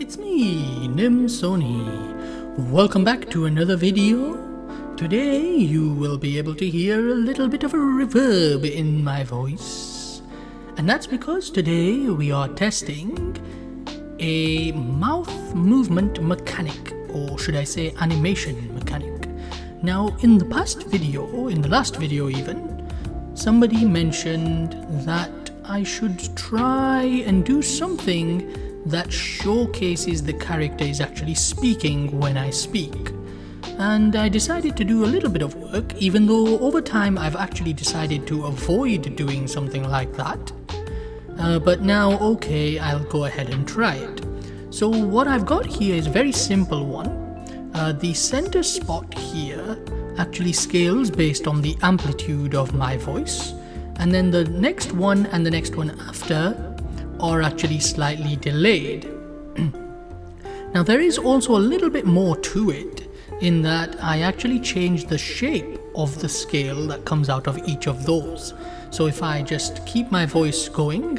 It's me, Sony. Welcome back to another video. Today you will be able to hear a little bit of a reverb in my voice. And that's because today we are testing a mouth movement mechanic, or should I say animation mechanic. Now in the last video even, somebody mentioned that I should try and do something that showcases the character is actually speaking when I speak. And I decided to do a little bit of work, even though over time I've actually decided to avoid doing something like that. But now, okay, I'll go ahead and try it. So what I've got here is a very simple one. The center spot here actually scales based on the amplitude of my voice. And then the next one and the next one after are actually slightly delayed. Now there is also a little bit more to it, in that I actually changed the shape of the scale that comes out of each of those. So if I just keep my voice going,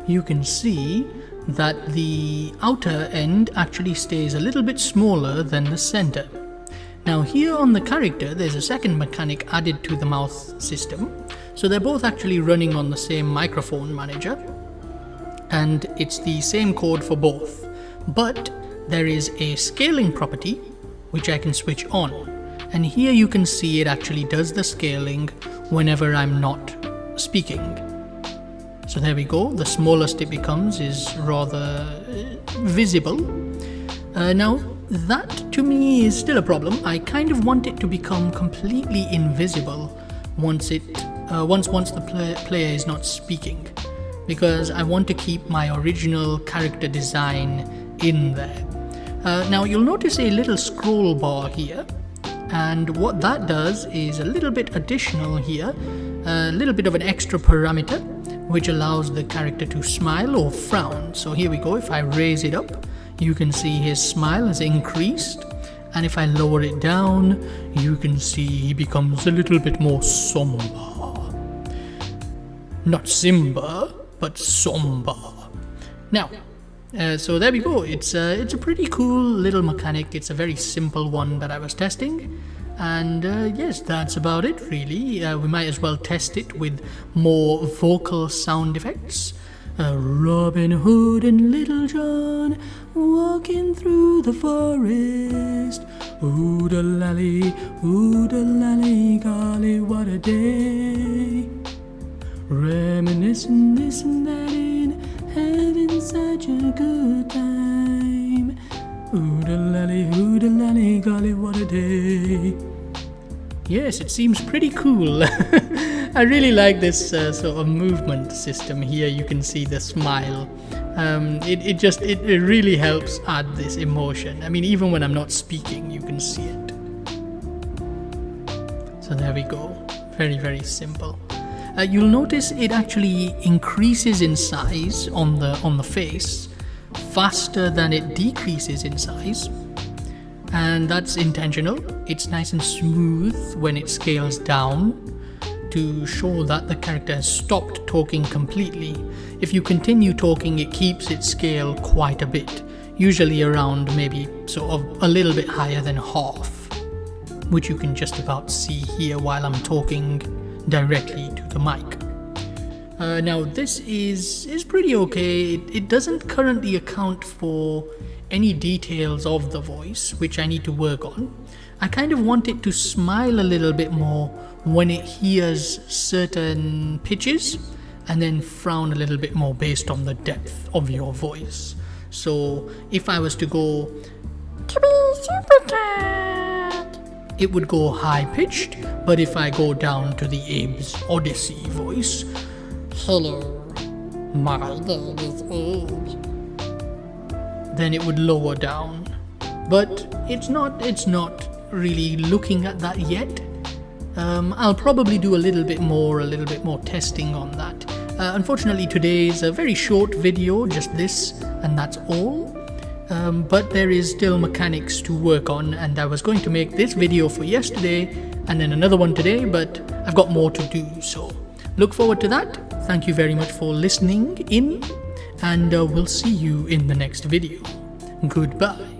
you can see that the outer end actually stays a little bit smaller than the center. Now here on the character there's a second mechanic added to the mouth system, so they're both actually running on the same microphone manager, and it's the same code for both, but there is a scaling property which I can switch on, and here you can see it actually does the scaling whenever I'm not speaking. So there we go, the smallest it becomes is rather visible. Now that to me is still a problem. I kind of want it to become completely invisible once the player is not speaking, because I want to keep my original character design in there. Now you'll notice a little scroll bar here, and what that does is a little bit additional here, a little bit of an extra parameter which allows the character to smile or frown. So here we go, if I raise it up, you can see his smile has increased, and if I lower it down, you can see he becomes a little bit more somber. Not Simba, but somber. Now, so there we go. It's a pretty cool little mechanic. It's a very simple one that I was testing, and yes, that's about it really. We might as well test it with more vocal sound effects. Robin Hood and Little John walking through the forest. Ooh-da-lally, golly, what a day. Reminiscing this and that in having such a good time. Ooh-da-lally, golly, what a day. Yes, it seems pretty cool. I really like this sort of movement system here. You can see the smile. It really helps add this emotion. I mean, even when I'm not speaking, you can see it. So there we go. Very, very simple. You'll notice it actually increases in size on the face faster than it decreases in size. And that's intentional. It's nice and smooth when it scales down to show that the character has stopped talking completely. If you continue talking, it keeps its scale quite a bit, usually around maybe sort of a little bit higher than half, which you can just about see here while I'm talking directly to the mic. Now this is pretty okay. It doesn't currently account for any details of the voice, which I need to work on. I kind of want it to smile a little bit more when it hears certain pitches, and then frown a little bit more based on the depth of your voice. So if I was to go to be super cat, it would go high pitched, but if I go down to the Abe's Odyssey voice, hello, my name is Abe, then it would lower down. But it's not really looking at that yet. I'll probably do a little bit more testing on that. Unfortunately today is a very short video, just this, and that's all. But there is still mechanics to work on, and I was going to make this video for yesterday and then another one today, but I've got more to do, so look forward to that. Thank you very much for listening in, and we'll see you in the next video. Goodbye.